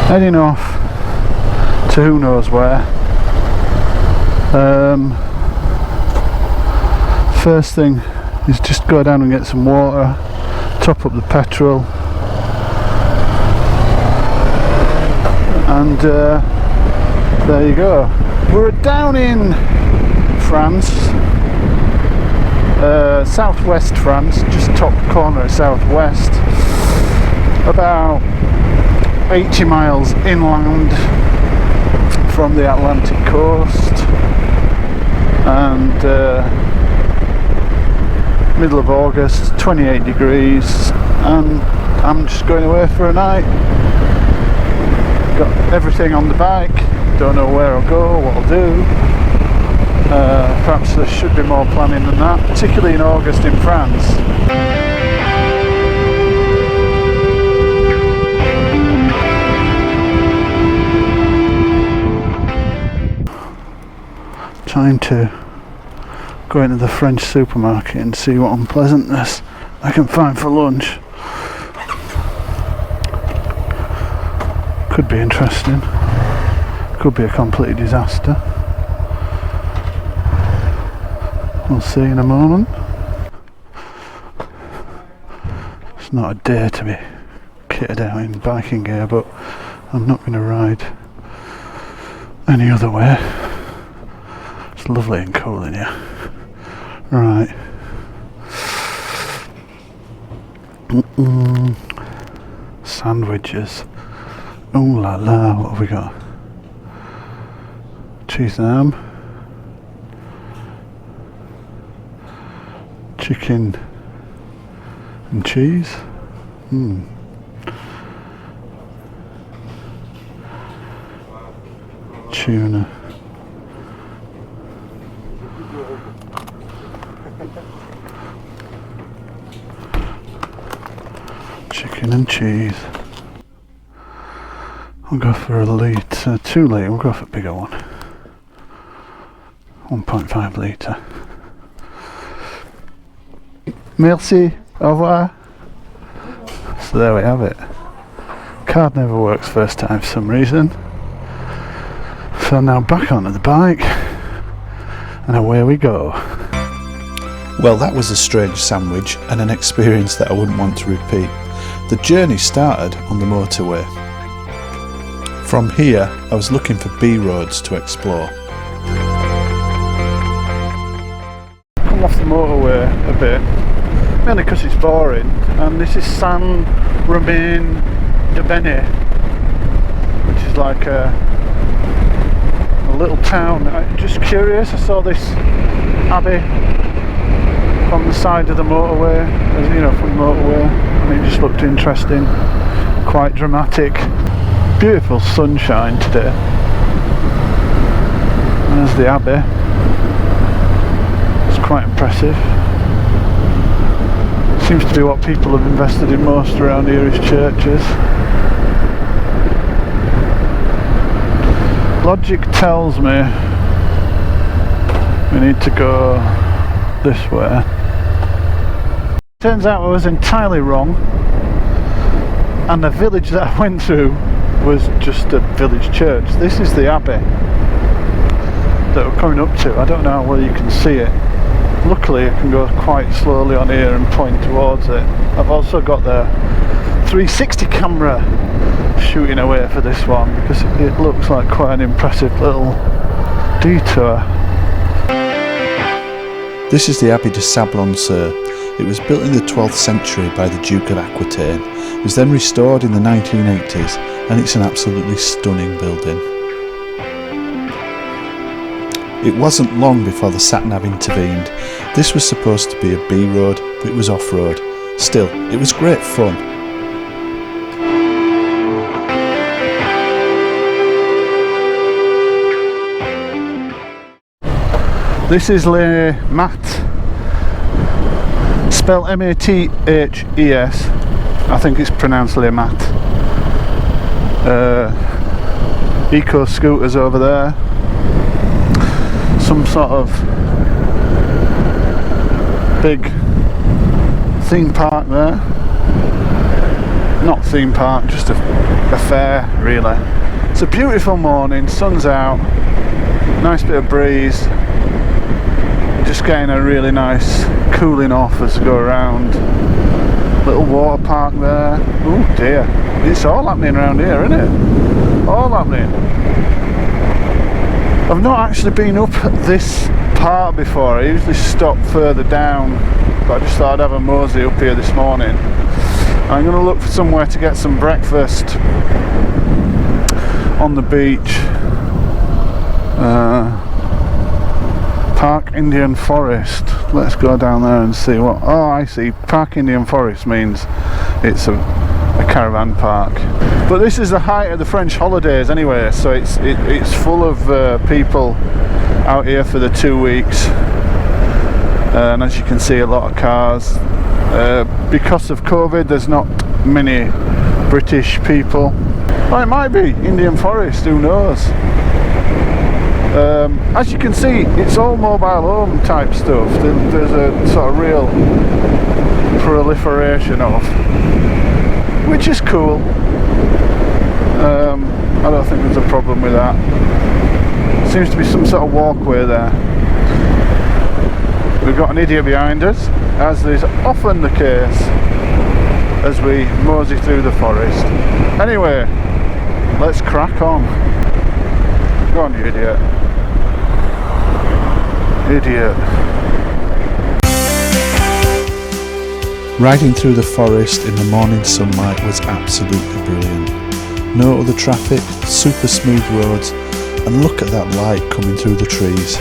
Heading off to who knows where. First thing is just go down and get some water, top up the petrol, and there you go. We're down in France, southwest France, just top corner of southwest, about 80 miles inland from the Atlantic coast, and middle of August, 28 degrees, and I'm just going away for a night. Got everything on the bike, don't know where I'll go, what I'll do. Perhaps there should be more planning than that, particularly in August in France. Trying to go into the French supermarket and see what unpleasantness I can find for lunch. Could be interesting, could be a complete disaster. We'll see in a moment. It's not a day to be kitted out in biking gear, but I'm not going to ride any other way. It's lovely and cool in here. Right. Sandwiches. Ooh la la, what have we got? Cheese and ham. Chicken and cheese. Tuna. Chicken and cheese. I'll go for a litre, 2 litre, we'll go for a bigger one. 1.5 litre. Merci, au revoir. So there we have it. Card never works first time for some reason. So now back onto the bike, and away we go. Well, that was a strange sandwich and an experience that I wouldn't want to repeat. The journey started on the motorway. From here, I was looking for B roads to explore. Come off the motorway a bit, mainly because it's boring, and this is Saint-Romain-de-Bene, which is like a little town. I'm just curious, I saw this abbey from the side of the motorway, you know, from the motorway, and it just looked interesting, quite dramatic. Beautiful sunshine today. There's the abbey. It's quite impressive. Seems to be what people have invested in most around here is churches. Logic tells me we need to go this way. Turns out I was entirely wrong, and the village that I went through was just a village church. This is the abbey that we're coming up to. I don't know how well you can see it. Luckily I can go quite slowly on here and point towards it. I've also got the 360 camera shooting away for this one because it looks like quite an impressive little detour. This is the Abbey de Sablon-sur. It was built in the 12th century by the Duke of Aquitaine. It was then restored in the 1980s, and it's an absolutely stunning building. It wasn't long before the sat-nav intervened. This was supposed to be a B road, but it was off-road. Still, it was great fun. This is Les Mathes, spelled M-A-T-H-E-S. I think it's pronounced Les Mathes. Eco scooters over there. Some sort of big theme park there. not theme park, just a fair really. It's a beautiful morning, sun's out, nice bit of breeze, just getting a really nice cooling off as we go around. Little water park there. Oh dear, it's all happening around here, isn't it? All happening. I've not actually been up this part before. I usually stop further down, but I just thought I'd have a mosey up here this morning. I'm going to look for somewhere to get some breakfast on the beach. Park Indian Forest. Let's go down there and see what. Oh, I see. Park Indian Forest means it's a caravan park. But this is the height of the French holidays anyway, so it's full of people out here for the 2 weeks. And as you can see, a lot of cars. Because of COVID, there's not many British people. Well, it might be Indian Forest, who knows? As you can see, it's all mobile home type stuff. There's a sort of real proliferation of, which is cool. I don't think there's a problem with that. Seems to be some sort of walkway there. We've got an idiot behind us, as is often the case as we mosey through the forest. Anyway, let's crack on. Go on, you idiot. Idiot. Riding through the forest in the morning sunlight was absolutely brilliant. No other traffic, super smooth roads, and look at that light coming through the trees.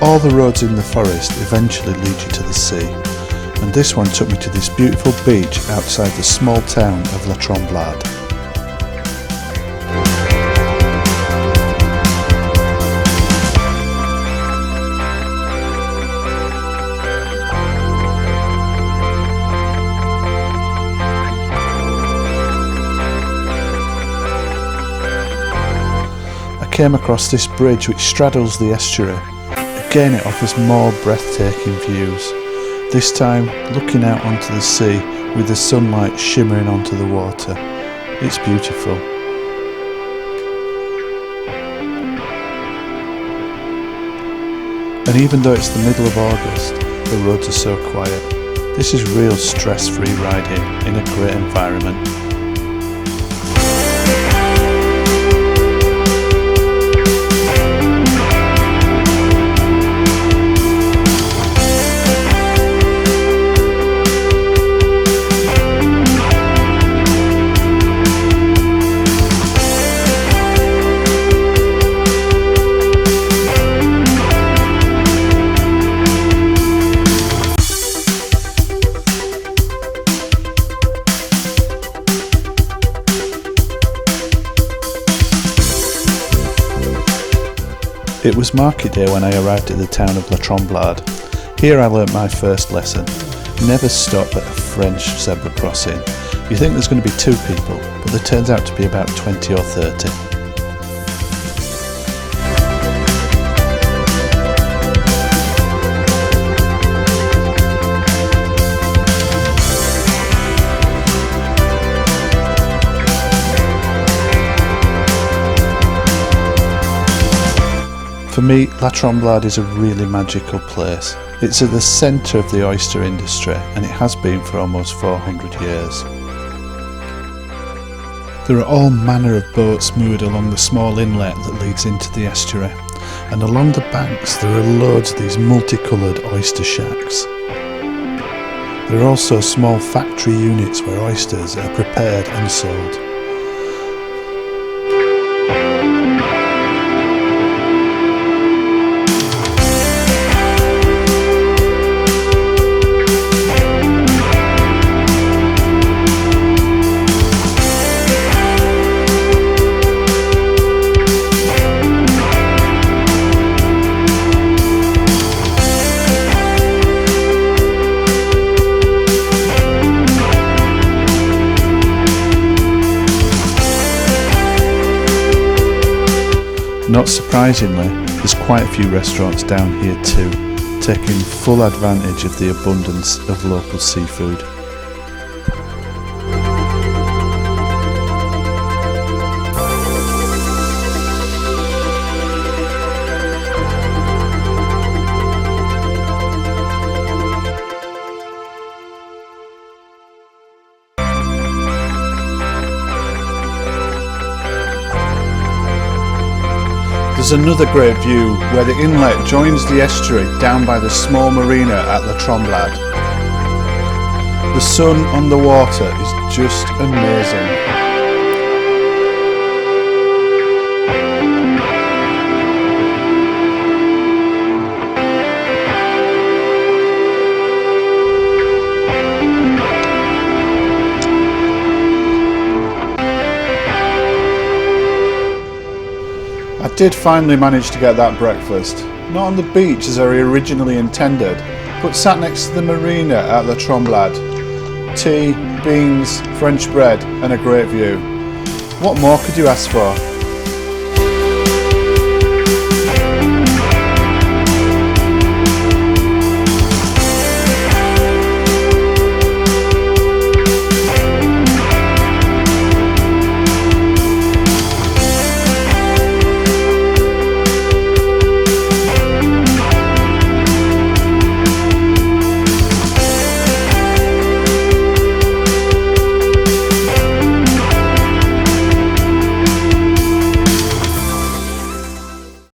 All the roads in the forest eventually lead you to the sea, and this one took me to this beautiful beach outside the small town of La Tremblade. I came across this bridge which straddles the estuary. Again, it offers more breathtaking views, this time looking out onto the sea with the sunlight shimmering onto the water. It's beautiful. And even though it's the middle of August, the roads are so quiet. This is real stress-free riding in a great environment. It was market day when I arrived at the town of La Tremblade. Here I learnt my first lesson. Never stop at a French zebra crossing. You think there's going to be 2 people, but there turns out to be about 20 or 30. For me, La Tremblade is a really magical place. It's at the centre of the oyster industry, and it has been for almost 400 years. There are all manner of boats moored along the small inlet that leads into the estuary, and along the banks there are loads of these multicoloured oyster shacks. There are also small factory units where oysters are prepared and sold. Not surprisingly, there's quite a few restaurants down here too, taking full advantage of the abundance of local seafood. There's another great view where the inlet joins the estuary down by the small marina at the Tremblade. The sun on the water is just amazing. I did finally manage to get that breakfast, not on the beach as I originally intended, but sat next to the marina at the Tremblade. Tea, beans, French bread and a great view. What more could you ask for?